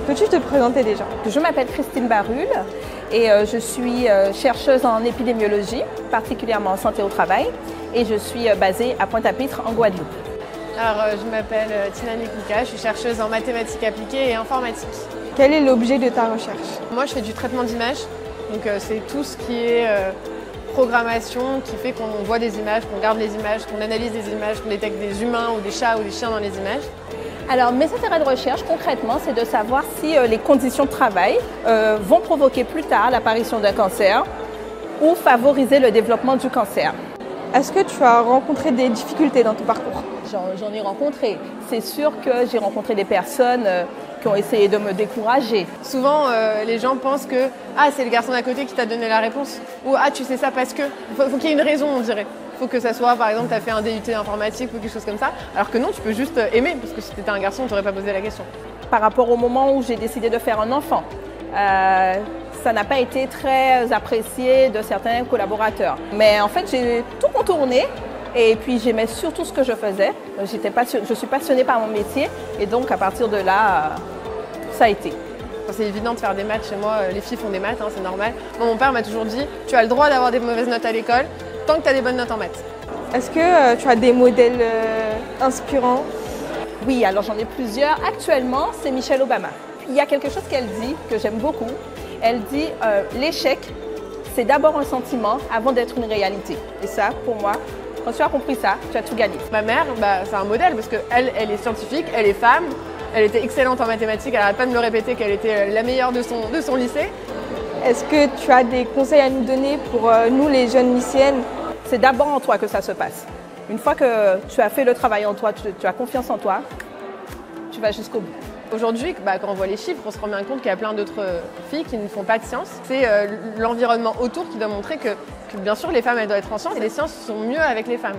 Peux-tu te présenter déjà? Je m'appelle Christine Barul et je suis chercheuse en épidémiologie, particulièrement en santé au travail, et je suis basée à Pointe-à-Pitre en Guadeloupe. Alors, je m'appelle Tina Nikuka, je suis chercheuse en mathématiques appliquées et informatique. Quel est l'objet de ta recherche? Moi, je fais du traitement d'images, donc c'est tout ce qui est programmation qui fait qu'on voit des images, qu'on regarde les images, qu'on analyse des images, qu'on détecte des humains ou des chats ou des chiens dans les images. Alors, mes intérêts de recherche, concrètement, c'est de savoir si les conditions de travail vont provoquer plus tard l'apparition d'un cancer ou favoriser le développement du cancer. Est-ce que tu as rencontré des difficultés dans ton parcours? J'en ai rencontré. C'est sûr que j'ai rencontré des personnes qui ont essayé de me décourager. Souvent, les gens pensent que « c'est le garçon d'à côté qui t'a donné la réponse » ou « tu sais ça parce que… » Faut qu'il y ait une raison, on dirait. Il faut que ça soit, par exemple, tu as fait un DUT informatique ou quelque chose comme ça. Alors que non, tu peux juste aimer, parce que si tu étais un garçon, tu n'aurais pas posé la question. Par rapport au moment où j'ai décidé de faire un enfant, ça n'a pas été très apprécié de certains collaborateurs. Mais en fait, j'ai tout contourné. Et puis j'aimais surtout ce que je faisais. Je suis passionnée par mon métier et donc à partir de là, ça a été. C'est évident de faire des maths chez moi, les filles font des maths, c'est normal. Moi, mon père m'a toujours dit, tu as le droit d'avoir des mauvaises notes à l'école tant que tu as des bonnes notes en maths. Est-ce que tu as des modèles inspirants? Oui, alors j'en ai plusieurs. Actuellement, c'est Michelle Obama. Il y a quelque chose qu'elle dit que j'aime beaucoup. Elle dit l'échec, c'est d'abord un sentiment avant d'être une réalité. Et ça, pour moi, quand tu as compris ça, tu as tout gagné. Ma mère, c'est un modèle parce qu'elle est scientifique, elle est femme, elle était excellente en mathématiques, elle n'arrête pas de me le répéter qu'elle était la meilleure de son lycée. Est-ce que tu as des conseils à nous donner pour nous, les jeunes lycéennes? C'est d'abord en toi que ça se passe. Une fois que tu as fait le travail en toi, tu as confiance en toi, tu vas jusqu'au bout. Aujourd'hui, quand on voit les chiffres, on se rend bien compte qu'il y a plein d'autres filles qui ne font pas de sciences. C'est l'environnement autour qui doit montrer que bien sûr les femmes elles doivent être en sciences et les sciences sont mieux avec les femmes.